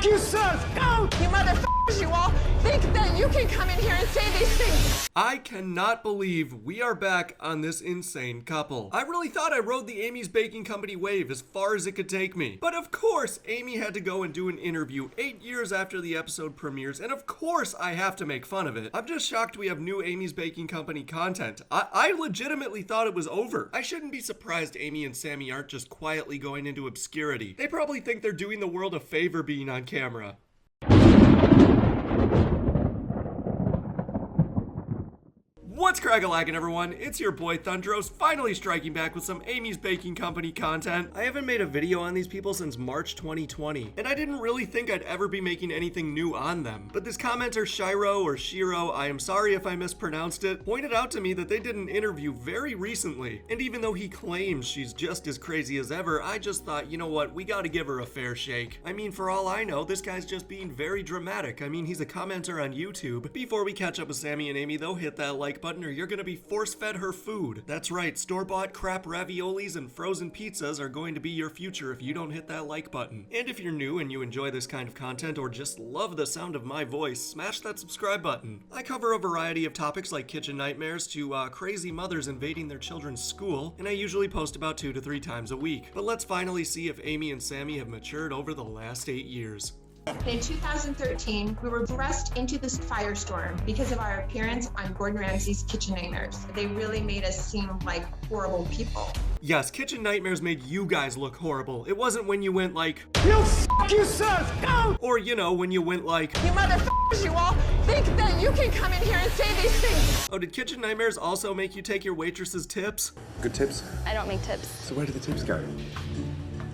you, sir! Go! You motherfuckers, you all think that you can come in here and say these things. I cannot believe we are back on this insane couple. I really thought I rode the Amy's Baking Company wave as far as it could take me. But of course, Amy had to go and do an interview 8 years after the episode premieres, and of course I have to make fun of it. I'm just shocked we have new Amy's Baking Company content. I legitimately thought it was over. I shouldn't be surprised Amy and Sammy aren't just quietly going into obscurity. They probably think they're doing the world a favor being on camera. What's crack-a-lackin', everyone? It's your boy Thundross, finally striking back with some Amy's Baking Company content. I haven't made a video on these people since March 2020, and I didn't really think I'd ever be making anything new on them. But this commenter Shiro, I am sorry if I mispronounced it, pointed out to me that they did an interview very recently. And even though he claims she's just as crazy as ever, I just thought, you know what, we gotta give her a fair shake. I mean, for all I know, this guy's just being very dramatic. I mean, he's a commenter on YouTube. Before we catch up with Sammy and Amy, though, hit that like button or you're gonna be force-fed her food. That's right, store-bought crap raviolis and frozen pizzas are going to be your future if you don't hit that like button. And if you're new and you enjoy this kind of content or just love the sound of my voice, smash that subscribe button. I cover a variety of topics like kitchen nightmares to crazy mothers invading their children's school, and I usually post about 2 to 3 times a week. But let's finally see if Amy and Sammy have matured over the last 8 years. In 2013, we were thrust into this firestorm because of our appearance on Gordon Ramsay's Kitchen Nightmares. They really made us seem like horrible people. Yes, Kitchen Nightmares made you guys look horrible. It wasn't when you went like, You, sir! Go! or you know, when you went like, You motherfuckers, you all think that you can come in here and say these things. oh, did Kitchen Nightmares also make you take your waitresses' tips? Good tips. I don't make tips. So where do the tips go?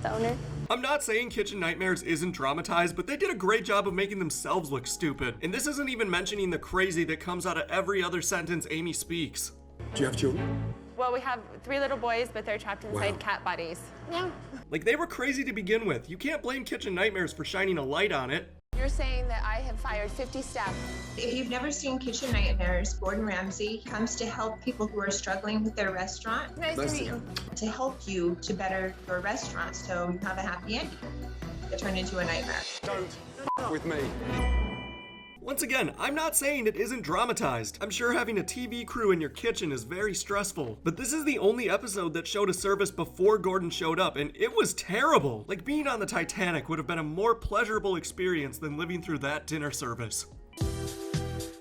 The owner. I'm not saying Kitchen Nightmares isn't dramatized, but they did a great job of making themselves look stupid. And this isn't even mentioning the crazy that comes out of every other sentence Amy speaks. Do you have children? Well, we have 3 little boys, but they're trapped inside Wow. cat bodies. Yeah. Like, they were crazy to begin with. You can't blame Kitchen Nightmares for shining a light on it. You're saying that I have fired 50 staff. If you've never seen Kitchen Nightmares, Gordon Ramsay comes to help people who are struggling with their restaurant, Nice to meet you. to help you to better your restaurant so you have a happy ending. It turned into a nightmare. Don't with me. Once again, I'm not saying it isn't dramatized. I'm sure having a TV crew in your kitchen is very stressful, but this is the only episode that showed a service before Gordon showed up, and it was terrible. Like, being on the Titanic would have been a more pleasurable experience than living through that dinner service.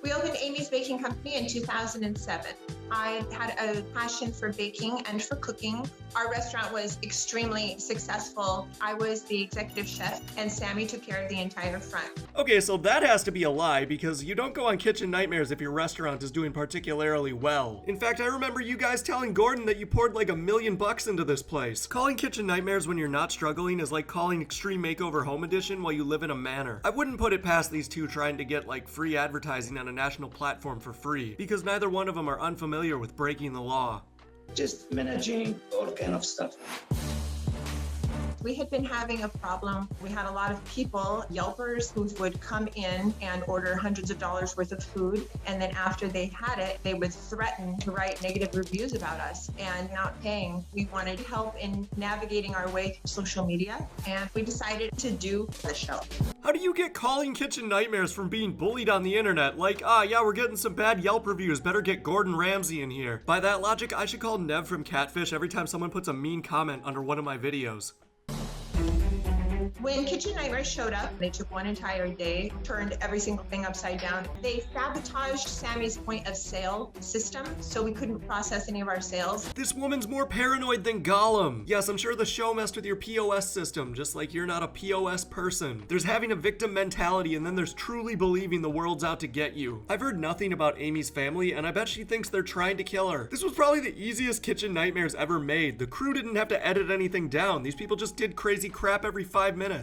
We opened Amy's Baking Company in 2007. I had a passion for baking and for cooking. Our restaurant was extremely successful. I was the executive chef, and Sammy took care of the entire front. Okay, so that has to be a lie, because you don't go on Kitchen Nightmares if your restaurant is doing particularly well. In fact, I remember you guys telling Gordon that you poured like $1 million into this place. Calling Kitchen Nightmares when you're not struggling is like calling Extreme Makeover Home Edition while you live in a manor. I wouldn't put it past these two trying to get like free advertising on a national platform for free, because neither one of them are unfamiliar with breaking the law. Just managing all kind of stuff. We had been having a problem. We had a lot of people, Yelpers, who would come in and order hundreds of dollars worth of food. And then after they had it, they would threaten to write negative reviews about us and not paying. We wanted help in navigating our way through social media, and we decided to do the show. How do you get calling Kitchen Nightmares from being bullied on the internet? Like, yeah, we're getting some bad Yelp reviews, better get Gordon Ramsay in here. By that logic, I should call Nev from Catfish every time someone puts a mean comment under one of my videos. When Kitchen Nightmares showed up, they took one entire day, turned every single thing upside down. They sabotaged Sammy's point of sale system, so we couldn't process any of our sales. This woman's more paranoid than Gollum. Yes, I'm sure the show messed with your POS system, just like you're not a POS person. There's having a victim mentality, and then there's truly believing the world's out to get you. I've heard nothing about Amy's family, and I bet she thinks they're trying to kill her. This was probably the easiest Kitchen Nightmares ever made. The crew didn't have to edit anything down. These people just did crazy crap every 5 minutes.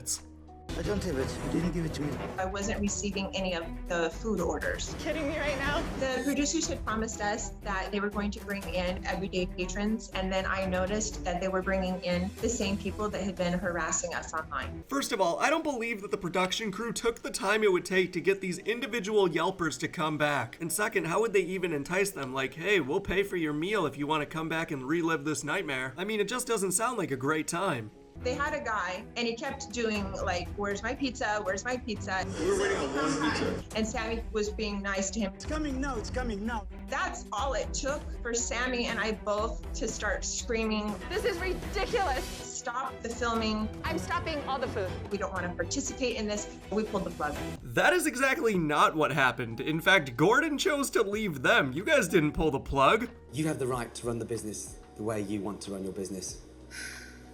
I don't have it. You didn't give it to me. I wasn't receiving any of the food orders. Kidding me right now? The producers had promised us that they were going to bring in everyday patrons, and then I noticed that they were bringing in the same people that had been harassing us online. First of all, I don't believe that the production crew took the time it would take to get these individual Yelpers to come back. And second, how would they even entice them? Like, hey, we'll pay for your meal if you want to come back and relive this nightmare. I mean, it just doesn't sound like a great time. They had a guy and he kept doing like, where's my pizza? Where's my pizza? We were waiting on one pizza. And Sammy was being nice to him. It's coming now. It's coming now. That's all it took for Sammy and I both to start screaming, This is ridiculous. stop the filming. I'm stopping all the food. We don't want to participate in this. We pulled the plug. That is exactly not what happened. In fact, Gordon chose to leave them. You guys didn't pull the plug. You have the right to run the business the way you want to run your business.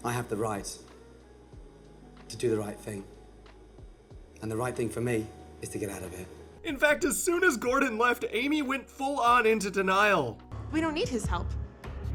I have the right to do the right thing. And the right thing for me is to get out of here. In fact, as soon as Gordon left, Amy went full on into denial. We don't need his help.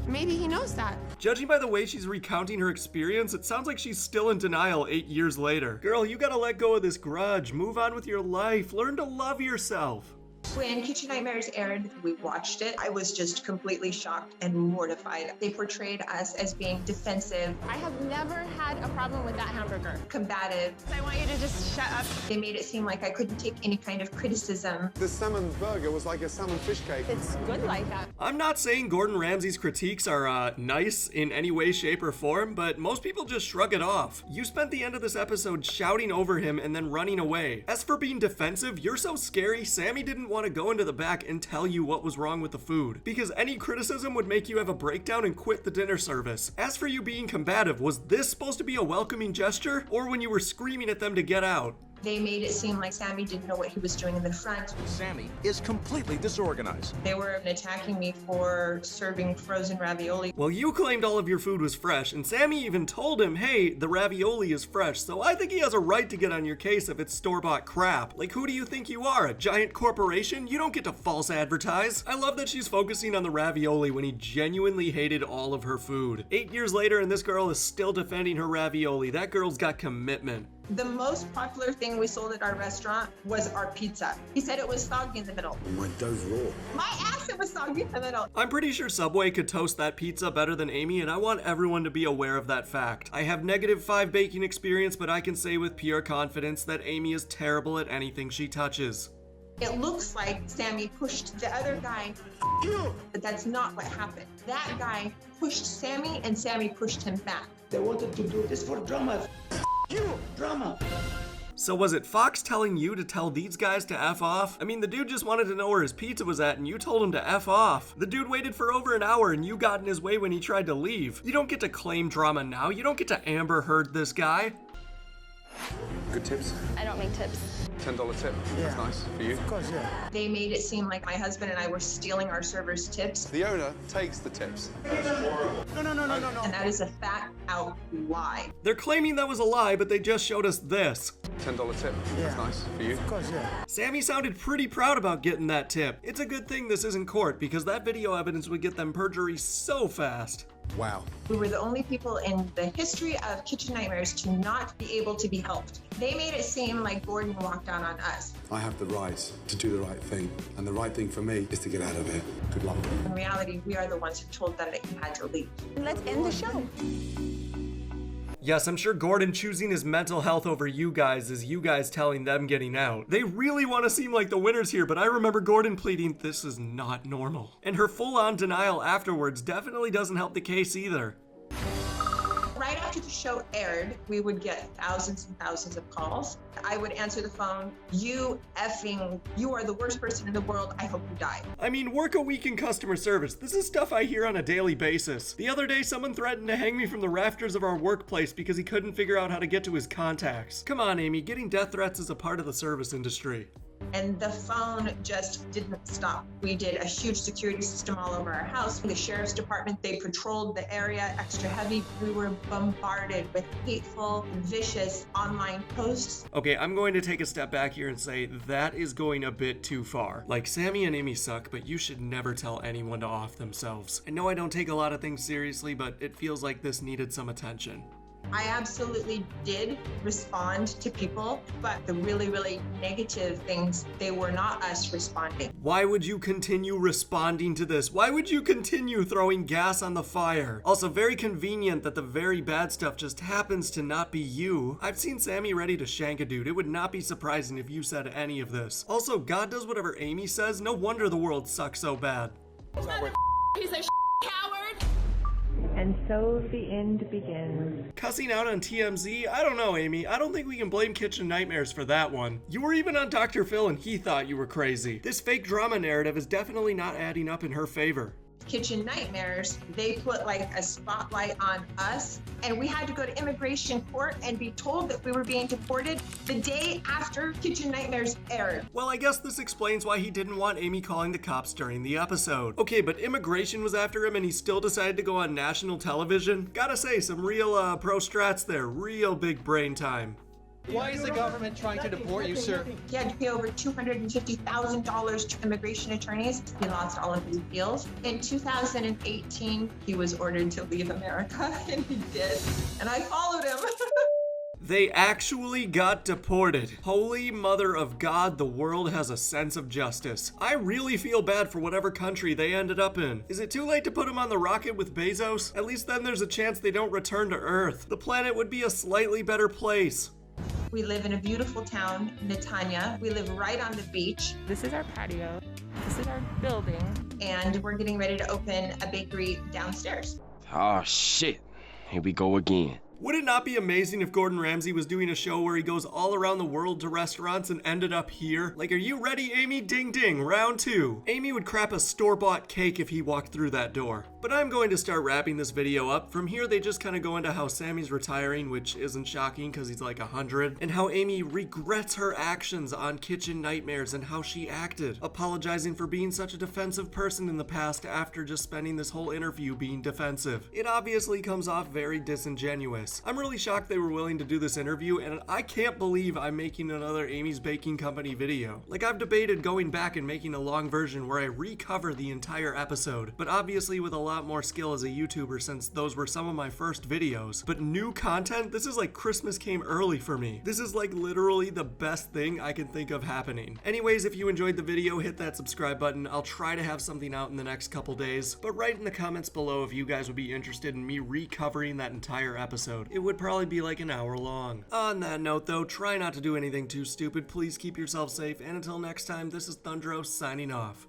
Maybe he knows that. Judging by the way she's recounting her experience, it sounds like she's still in denial 8 years later. Girl, you gotta let go of this grudge, move on with your life, learn to love yourself. When Kitchen Nightmares aired, we watched it. I was just completely shocked and mortified. They portrayed us as being defensive, I have never had a problem with that hamburger. combative. I want you to just shut up. They made it seem like I couldn't take any kind of criticism. The salmon burger was like a salmon fish cake. It's good like that. I'm not saying Gordon Ramsay's critiques are nice in any way, shape, or form, but most people just shrug it off. You spent the end of this episode shouting over him and then running away. As for being defensive, you're so scary, Sammy didn't want to go into the back and tell you what was wrong with the food, because any criticism would make you have a breakdown and quit the dinner service. As for you being combative, was this supposed to be a welcoming gesture, or when you were screaming at them to get out? They made it seem like Sammy didn't know what he was doing in the front. Sammy is completely disorganized. They were attacking me for serving frozen ravioli. Well, you claimed all of your food was fresh, and Sammy even told him, hey, the ravioli is fresh, so I think he has a right to get on your case if it's store-bought crap. Like, who do you think you are, a giant corporation? You don't get to false advertise. I love that she's focusing on the ravioli when he genuinely hated all of her food. 8 years later, and this girl is still defending her ravioli. That girl's got commitment. The most popular thing we sold at our restaurant was our pizza. He said it was soggy in the middle. My dough's raw. My ass, it was soggy in the middle. I'm pretty sure Subway could toast that pizza better than Amy, and I want everyone to be aware of that fact. I have -5 baking experience, but I can say with pure confidence that Amy is terrible at anything she touches. It looks like Sammy pushed the other guy, but that's not what happened. That guy pushed Sammy and Sammy pushed him back. They wanted to do this for drama. You, drama. So was it Fox telling you to tell these guys to F off? I mean, the dude just wanted to know where his pizza was at and you told him to F off. The dude waited for over an hour and you got in his way when he tried to leave. You don't get to claim drama now. You don't get to Amber Heard this guy. Good tips. I don't make tips. $10 tip. That's nice for you. Of course, yeah. They made it seem like my husband and I were stealing our servers' tips, The owner takes the tips. No. and that is a fat-out lie. They're claiming that was a lie, but they just showed us this. $10 tip. That's nice for you. Of course, yeah. Sammy sounded pretty proud about getting that tip. It's a good thing this isn't court, because that video evidence would get them perjury so fast. Wow. We were the only people in the history of Kitchen Nightmares to not be able to be helped. They made it seem like Gordon walked out on us. I have the right to do the right thing. And the right thing for me is to get out of here. Good luck. In reality, we are the ones who told them that you had to leave. Let's end the show. Yes, I'm sure Gordon choosing his mental health over you guys is you guys telling them getting out. They really want to seem like the winners here, but I remember Gordon pleading, this is not normal. And her full-on denial afterwards definitely doesn't help the case either. Right after the show aired, we would get thousands and thousands of calls. I would answer the phone, you are the worst person in the world, I hope you die. I mean, work a week in customer service. This is stuff I hear on a daily basis. The other day, someone threatened to hang me from the rafters of our workplace because he couldn't figure out how to get to his contacts. Come on, Amy, getting death threats is a part of the service industry. And the phone just didn't stop. We did a huge security system all over our house. The sheriff's department, they patrolled the area extra heavy. We were bombarded with hateful, vicious online posts. Okay, I'm going to take a step back here and say that is going a bit too far. Like, Sammy and Amy suck, but you should never tell anyone to off themselves. I know I don't take a lot of things seriously, but it feels like this needed some attention. I absolutely did respond to people, but the really, really negative things, they were not us responding. Why would you continue responding to this? Why would you continue throwing gas on the fire? Also, very convenient that the very bad stuff just happens to not be you. I've seen Sammy ready to shank a dude. It would not be surprising if you said any of this. Also, God does whatever Amy says. No wonder the world sucks so bad. He's a coward. And so the end begins. Cussing out on TMZ? I don't know, Amy. I don't think we can blame Kitchen Nightmares for that one. You were even on Dr. Phil and he thought you were crazy. This fake drama narrative is definitely not adding up in her favor. Kitchen Nightmares, they put like a spotlight on us, and we had to go to immigration court and be told that we were being deported the day after Kitchen Nightmares aired. Well, I guess this explains why he didn't want Amy calling the cops during the episode. Okay, but immigration was after him and he still decided to go on national television? Gotta say, some real pro strats there, real big brain time. Why is the government trying to deport you, sir? He had to pay over $250,000 to immigration attorneys. He lost all of his deals. In 2018, he was ordered to leave America, and he did. And I followed him. They actually got deported. Holy mother of God, the world has a sense of justice. I really feel bad for whatever country they ended up in. Is it too late to put them on the rocket with Bezos? At least then there's a chance they don't return to Earth. The planet would be a slightly better place. We live in a beautiful town, Netanya. We live right on the beach. This is our patio. This is our building. And we're getting ready to open a bakery downstairs. Oh, shit. Here we go again. Would it not be amazing if Gordon Ramsay was doing a show where he goes all around the world to restaurants and ended up here? Like, are you ready, Amy? Ding ding, round 2. Amy would crap a store-bought cake if he walked through that door. But I'm going to start wrapping this video up. From here, they just kind of go into how Sammy's retiring, which isn't shocking because he's like 100, and how Amy regrets her actions on Kitchen Nightmares and how she acted, apologizing for being such a defensive person in the past after just spending this whole interview being defensive. It obviously comes off very disingenuous. I'm really shocked they were willing to do this interview, and I can't believe I'm making another Amy's Baking Company video. Like, I've debated going back and making a long version where I recover the entire episode, but obviously with a lot more skill as a YouTuber since those were some of my first videos. But new content? This is like Christmas came early for me. This is like literally the best thing I can think of happening. Anyways, if you enjoyed the video, hit that subscribe button. I'll try to have something out in the next couple days, but write in the comments below if you guys would be interested in me recovering that entire episode. It would probably be like an hour long. On that note though, try not to do anything too stupid. Please keep yourself safe, and until next time, this is Thundross signing off.